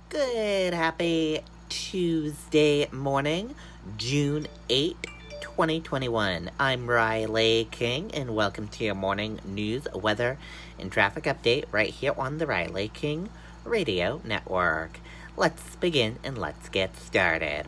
Good, happy Tuesday morning, June 8th, 2021. I'm Riley King, and welcome to your morning news, weather, and traffic update right here on the Riley King Radio Network. Let's begin and let's get started.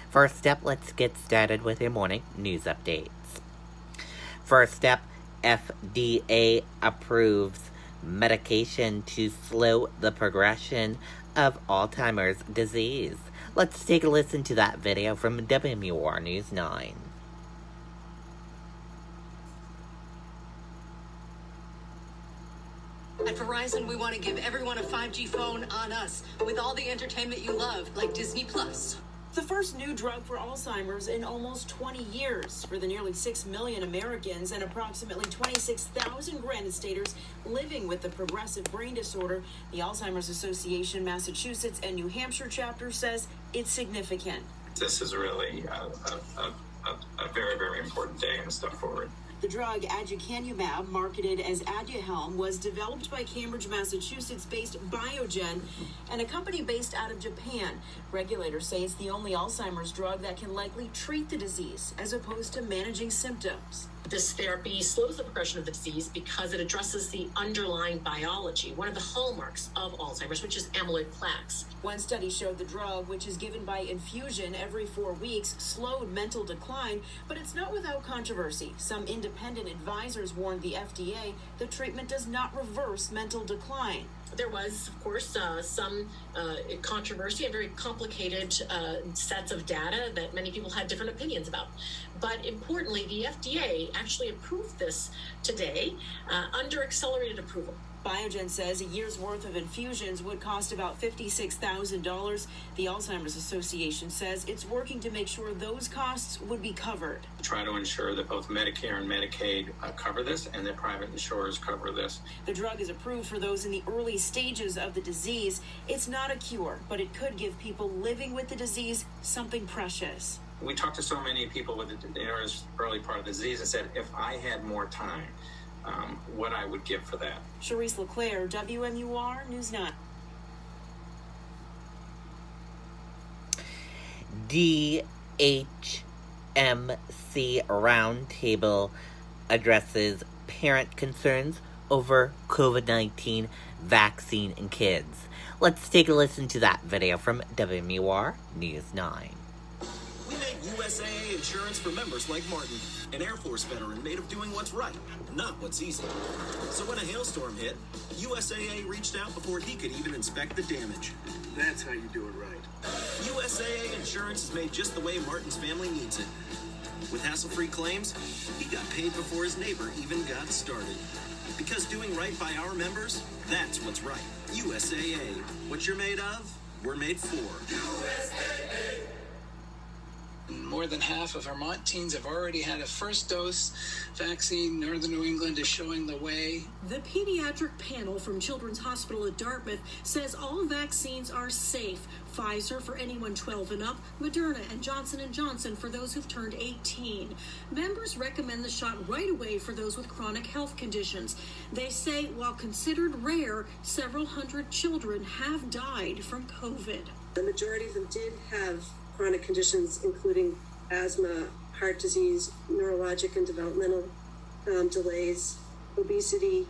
First up, let's get started with your morning news updates. First up, FDA approves medication to slow the progression of Alzheimer's disease. Let's take a listen to that video from WMUR News 9. At Verizon, we want to give everyone a 5G phone on us with all the entertainment you love, like Disney Plus. The first new drug for Alzheimer's in almost 20 years for the nearly 6 million Americans and approximately 26,000 Granite Staters living with the progressive brain disorder. The Alzheimer's Association Massachusetts and New Hampshire chapter says it's significant. This is really a very, very important day and a step forward. The drug aducanumab, marketed as Aduhelm, was developed by Cambridge, Massachusetts-based Biogen and a company based out of Japan. Regulators say it's the only Alzheimer's drug that can likely treat the disease as opposed to managing symptoms. This therapy slows the progression of the disease because it addresses the underlying biology, one of the hallmarks of Alzheimer's, which is amyloid plaques. One study showed the drug, which is given by infusion every 4 weeks, slowed mental decline, but it's not without controversy. Some independent advisors warned the FDA the treatment does not reverse mental decline. There was, of course, some controversy and very complicated sets of data that many people had different opinions about. But importantly, the FDA actually approved this today under accelerated approval. Biogen says a year's worth of infusions would cost about $56,000. The Alzheimer's Association says it's working to make sure those costs would be covered. Try to ensure that both Medicare and Medicaid cover this and that private insurers cover this. The drug is approved for those in the early stages of the disease. It's not a cure, but it could give people living with the disease something precious. We talked to so many people with the early part of the disease and said, if I had more time, what I would give for that. Charisse LeClaire, WMUR News 9. DHMC Roundtable addresses parent concerns over COVID-19 vaccine in kids. Let's take a listen to that video from WMUR News 9. We make USAA insurance for members like Martin, an Air Force veteran made of doing what's right, not what's easy. So when a hailstorm hit, USAA reached out before he could even inspect the damage. That's how you do it right. USAA insurance is made just the way Martin's family needs it. With hassle-free claims, he got paid before his neighbor even got started. Because doing right by our members, that's what's right. USAA. What you're made of, we're made for. USAA. More than half of Vermont teens have already had a first dose vaccine. Northern New England is showing the way. The pediatric panel from Children's Hospital at Dartmouth says all vaccines are safe. Pfizer for anyone 12 and up, Moderna and Johnson & Johnson for those who've turned 18. Members recommend the shot right away for those with chronic health conditions. They say while considered rare, several hundred children have died from COVID. The majority of them did have chronic conditions, including asthma, heart disease, neurologic and developmental delays, obesity.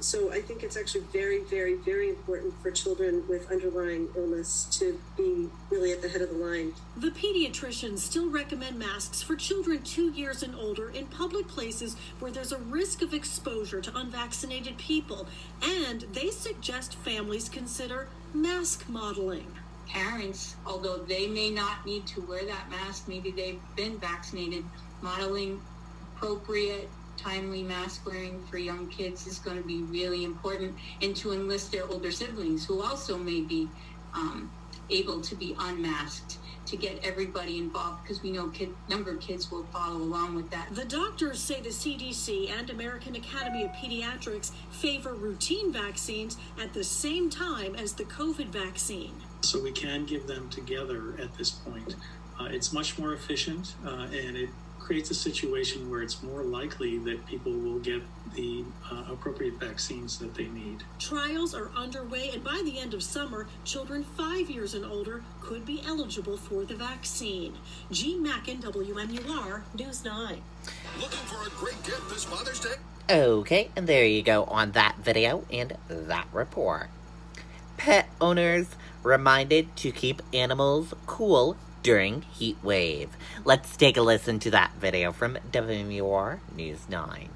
So I think it's actually very, very, very important for children with underlying illness to be really at the head of the line. The pediatricians still recommend masks for children 2 years and older in public places where there's a risk of exposure to unvaccinated people, and they suggest families consider mask modeling. Parents, although they may not need to wear that mask, maybe they've been vaccinated, modeling appropriate, timely mask wearing for young kids is going to be really important, and to enlist their older siblings who also may be able to be unmasked to get everybody involved, because we know younger kids will follow along with that. The doctors say the CDC and American Academy of Pediatrics favor routine vaccines at the same time as the COVID vaccine. So we can give them together at this point. It's much more efficient and it creates a situation where it's more likely that people will get the appropriate vaccines that they need. Trials are underway, and by the end of summer, children 5 years and older could be eligible for the vaccine. Jean Mackin, WMUR News 9. Looking for a great gift this Father's Day? Okay, and there you go on that video and that report. Pet owners reminded to keep animals cool during heat wave. Let's take a listen to that video from WMUR News 9.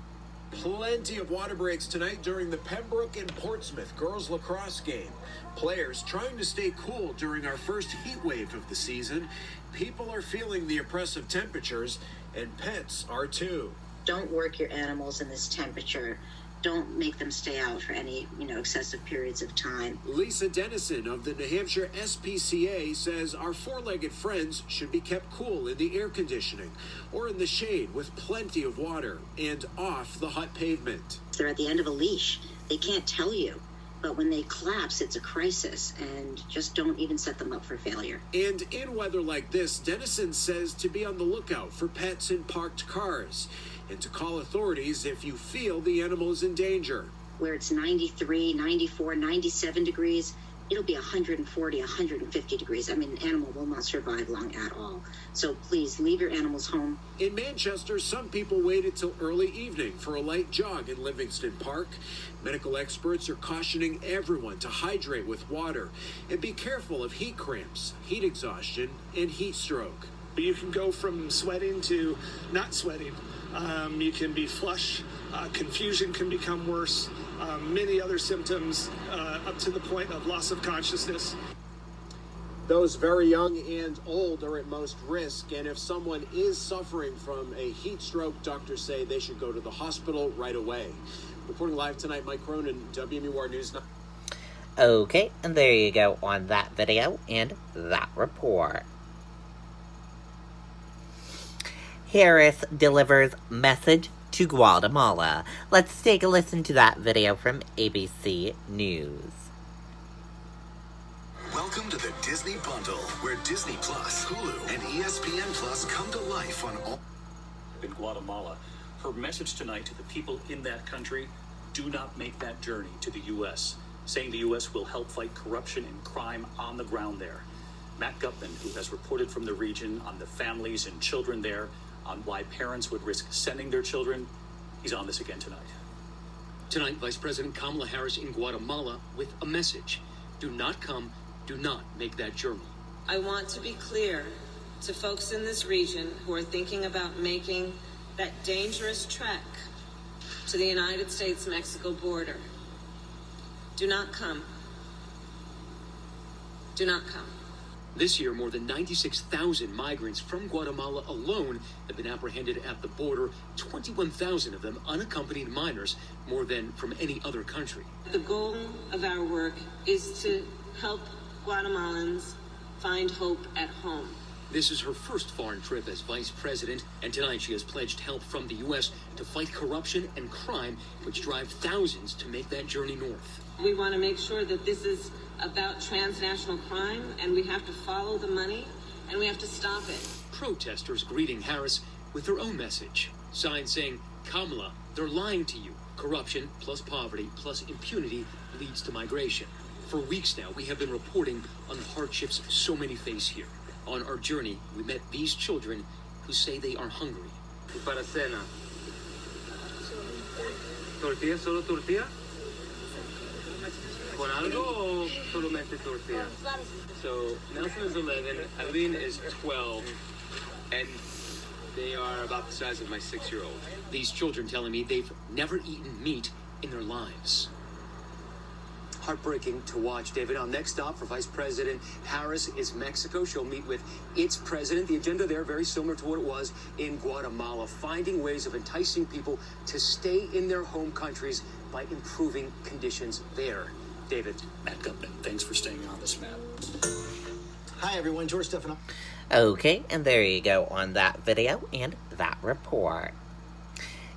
Plenty of water breaks tonight during the Pembroke and Portsmouth girls lacrosse game. Players trying to stay cool during our first heat wave of the season. People are feeling the oppressive temperatures, and pets are too. Don't work your animals in this temperature. Don't make them stay out for any, excessive periods of time. Lisa Dennison of the New Hampshire SPCA says our four-legged friends should be kept cool in the air conditioning or in the shade with plenty of water and off the hot pavement. They're at the end of a leash. They can't tell you. But when they collapse, it's a crisis, and just don't even set them up for failure. And in weather like this, Dennison says to be on the lookout for pets in parked cars and to call authorities if you feel the animal is in danger. Where it's 93, 94, 97 degrees, it'll be 140, 150 degrees. I mean, an animal will not survive long at all. So please leave your animals home. In Manchester, some people waited till early evening for a light jog in Livingston Park. Medical experts are cautioning everyone to hydrate with water and be careful of heat cramps, heat exhaustion, and heat stroke. You can go from sweating to not sweating. You can be flush. Confusion can become worse. Many other symptoms up to the point of loss of consciousness. Those very young and old are at most risk, and if someone is suffering from a heat stroke, doctors say they should go to the hospital right away. Reporting live tonight, Mike Cronin, WMUR News 9. Okay, and there you go on that video and that report. Harris delivers message to Guatemala. Let's take a listen to that video from ABC News. Welcome to the Disney Bundle, where Disney Plus, Hulu, and ESPN Plus come to life on all... In Guatemala, her message tonight to the people in that country: do not make that journey to the U.S., saying the U.S. will help fight corruption and crime on the ground there. Matt Gutman, who has reported from the region on the families and children there, on why parents would risk sending their children, he's on this again tonight. Tonight, Vice President Kamala Harris in Guatemala with a message: do not come, do not make that journey. I want to be clear to folks in this region who are thinking about making that dangerous trek to the United States-Mexico border. Do not come. Do not come. This year, more than 96,000 migrants from Guatemala alone have been apprehended at the border, 21,000 of them unaccompanied minors, more than from any other country. The goal of our work is to help Guatemalans find hope at home. This is her first foreign trip as vice president, and tonight she has pledged help from the U.S. to fight corruption and crime, which drive thousands to make that journey north. We want to make sure that this is about transnational crime, and we have to follow the money, and we have to stop it. Protesters greeting Harris with their own message. Signs saying, Kamala, they're lying to you. Corruption plus poverty plus impunity leads to migration. For weeks now, we have been reporting on the hardships so many face here. On our journey, we met these children who say they are hungry. Para cena. ¿Tortilla? ¿Solo tortilla? ¿Con algo o solamente tortilla? So, Nelson is 11, Eileen is 12, and they are about the size of my 6-year-old. These children telling me they've never eaten meat in their lives. Heartbreaking to watch, David. Our next stop for Vice President Harris is Mexico. She'll meet with its president. The agenda there very similar to what it was in Guatemala, finding ways of enticing people to stay in their home countries by improving conditions there. David. Matt Gutman, thanks for staying on this, Matt. Hi, everyone. George Stefano. Okay, and there you go on that video and that report.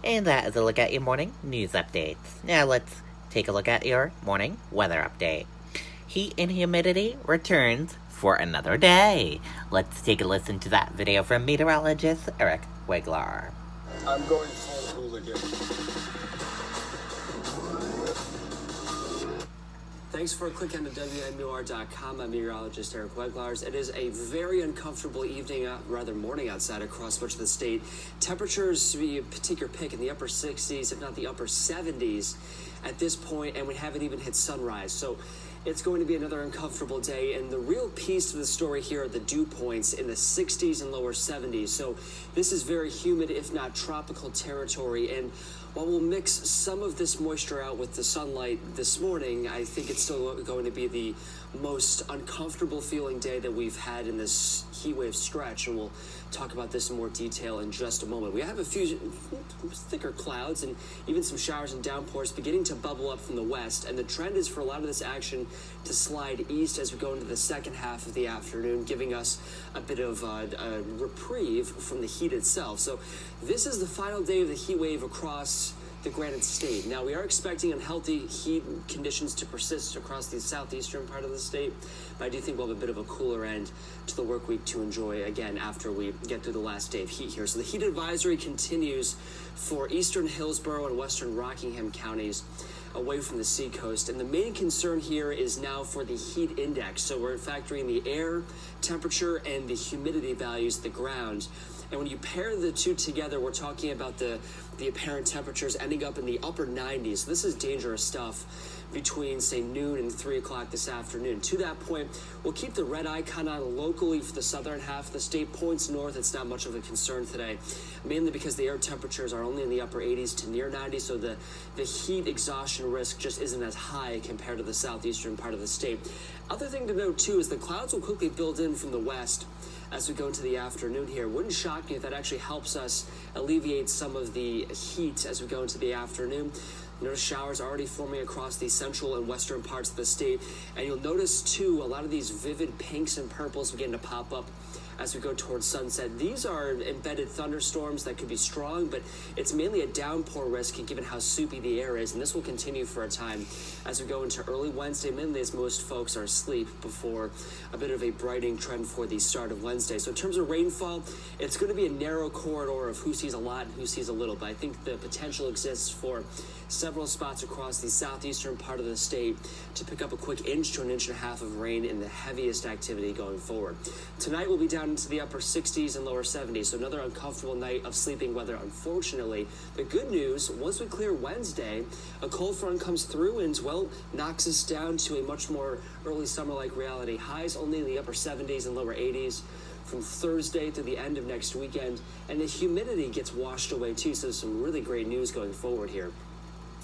And that is a look at your morning news updates. Now let's take a look at your morning weather update. Heat and humidity returns for another day. Let's take a listen to that video from meteorologist Eric Quaglar. I'm going full hooligan. Thanks for clicking on the WNUR.com. I'm meteorologist Eric Weglars. It is a very uncomfortable evening, rather morning outside across much of the state. Temperatures, take your pick, in the upper 60s, if not the upper 70s at this point, and we haven't even hit sunrise. So it's going to be another uncomfortable day, and the real piece of the story here are the dew points in the 60s and lower 70s. So this is very humid, if not tropical territory, and while we'll mix some of this moisture out with the sunlight this morning, I think it's still going to be the most uncomfortable feeling day that we've had in this heat wave stretch, and we'll talk about this in more detail in just a moment. We have a few thicker clouds and even some showers and downpours beginning to bubble up from the west, and the trend is for a lot of this action to slide east as we go into the second half of the afternoon, giving us a bit of a reprieve from the heat itself. So this is the final day of the heat wave across the Granite State. Now, we are expecting unhealthy heat conditions to persist across the southeastern part of the state, but I do think we'll have a bit of a cooler end to the work week to enjoy again after we get through the last day of heat here. So the heat advisory continues for eastern Hillsborough and western Rockingham counties away from the seacoast, and the main concern here is now for the heat index. So we're factoring the air temperature and the humidity values at the ground. And when you pair the two together, we're talking about the apparent temperatures ending up in the upper 90s. So this is dangerous stuff between, say, noon and 3 o'clock this afternoon. To that point, we'll keep the red icon on locally for the southern half of the state. Points north, it's not much of a concern today, mainly because the air temperatures are only in the upper 80s to near 90, so the heat exhaustion risk just isn't as high compared to the southeastern part of the state. Other thing to note, too, is the clouds will quickly build in from the west as we go into the afternoon here. Wouldn't shock me if that actually helps us alleviate some of the heat as we go into the afternoon. Notice showers already forming across the central and western parts of the state. And you'll notice, too, a lot of these vivid pinks and purples begin to pop up as we go towards sunset. These are embedded thunderstorms that could be strong, but it's mainly a downpour risk given how soupy the air is, and this will continue for a time as we go into early Wednesday, mainly as most folks are asleep before a bit of a brightening trend for the start of Wednesday. So in terms of rainfall, it's going to be a narrow corridor of who sees a lot and who sees a little, but I think the potential exists for several spots across the southeastern part of the state to pick up a quick inch to an inch and a half of rain in the heaviest activity going forward. Tonight we'll be down into the upper 60s and lower 70s, so another uncomfortable night of sleeping weather, unfortunately. The good news, once we clear Wednesday, a cold front comes through and, well, knocks us down to a much more early summer-like reality. Highs only in the upper 70s and lower 80s from Thursday to the end of next weekend, and the humidity gets washed away too, so some really great news going forward here.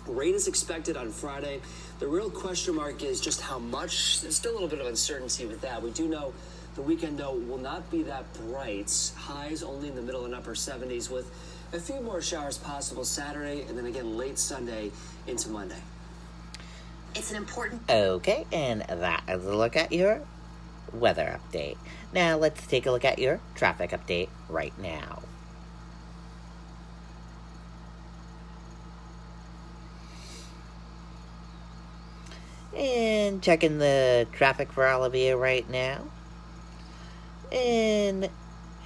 Rain is expected on Friday. The real question mark is just how much. There's still a little bit of uncertainty with that. We do know the weekend, though, will not be that bright. Highs only in the middle and upper 70s with a few more showers possible Saturday and then again late Sunday into Monday. It's an important... Okay, and that is a look at your weather update. Now let's take a look at your traffic update right now. And checking the traffic for all of you right now. In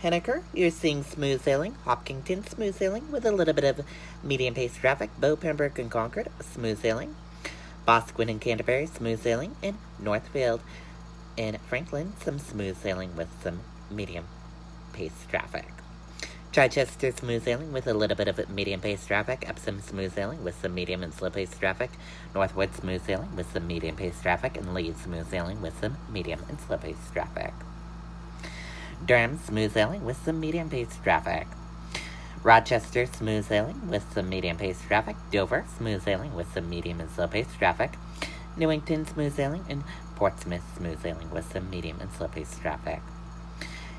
Henniker, you're seeing smooth sailing. Hopkinton, smooth sailing with a little bit of medium pace traffic. Bow, Pembroke, and Concord, smooth sailing. Boscawen and Canterbury, smooth sailing. In Northfield and Franklin, some smooth sailing with some medium pace traffic. Chichester, smooth sailing with a little bit of medium pace traffic. Epsom, smooth sailing with some medium and slow pace traffic. Northwood, smooth sailing with some medium pace traffic. And Leeds, smooth sailing with some medium and slow pace traffic. Durham, smooth sailing with some medium pace traffic. Rochester, smooth sailing with some medium pace traffic. Dover, smooth sailing with some medium and slow pace traffic. Newington, smooth sailing. And Portsmouth, smooth sailing with some medium and slow pace traffic.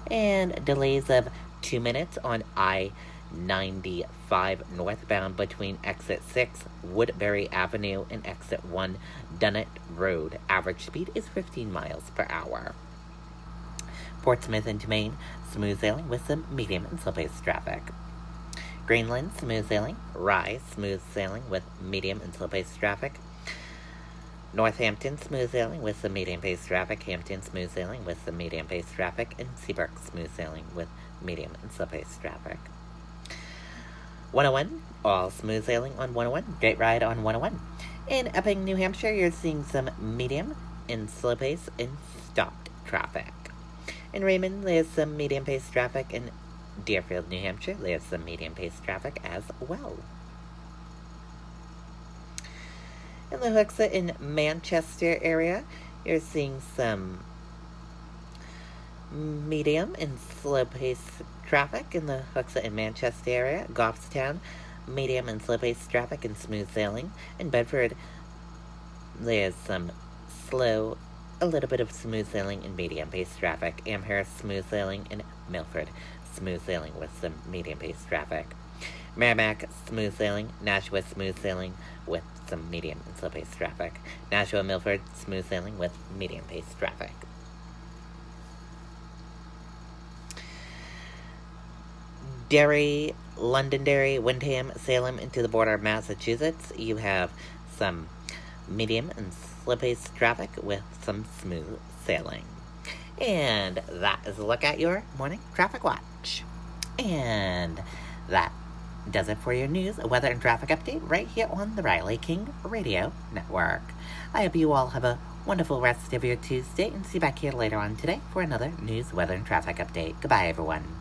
And delays of 2 minutes on I-95 northbound between exit 6 Woodbury Avenue and exit 1 Dunnett Road. Average speed is 15 miles per hour. Portsmouth into Maine, smooth sailing with some medium and slow pace traffic. Greenland, smooth sailing. Rye, smooth sailing with medium and slow pace traffic. Northampton, smooth sailing with some medium pace traffic. Hampton, smooth sailing with some medium pace traffic. And Seabrook, smooth sailing with medium and slow pace traffic. 101, all smooth sailing on 101, great ride on 101. In Epping, New Hampshire, you're seeing some medium and slow pace and stopped traffic. In Raymond, there's some medium pace traffic. In Deerfield, New Hampshire, there's some medium pace traffic as well. In the Hooksett in Manchester area, you're seeing some medium and slow pace traffic in the Hooksett in Manchester area. Goffstown, medium and slow pace traffic and smooth sailing. In Bedford, there's some slow, a little bit of smooth sailing and medium pace traffic. Amherst, smooth sailing. In Milford, smooth sailing with some medium pace traffic. Merrimack, smooth sailing. Nashua, smooth sailing with some medium and slow pace traffic. Nashua, Milford, smooth sailing with medium pace traffic. Derry, Londonderry, Windham, Salem, into the border of Massachusetts, you have some medium and slow pace traffic with some smooth sailing. And that is a look at your morning traffic watch. And that does it for your news, weather, and traffic update right here on the Riley King Radio Network. I hope you all have a wonderful rest of your Tuesday and see you back here later on today for another news, weather, and traffic update. Goodbye, everyone.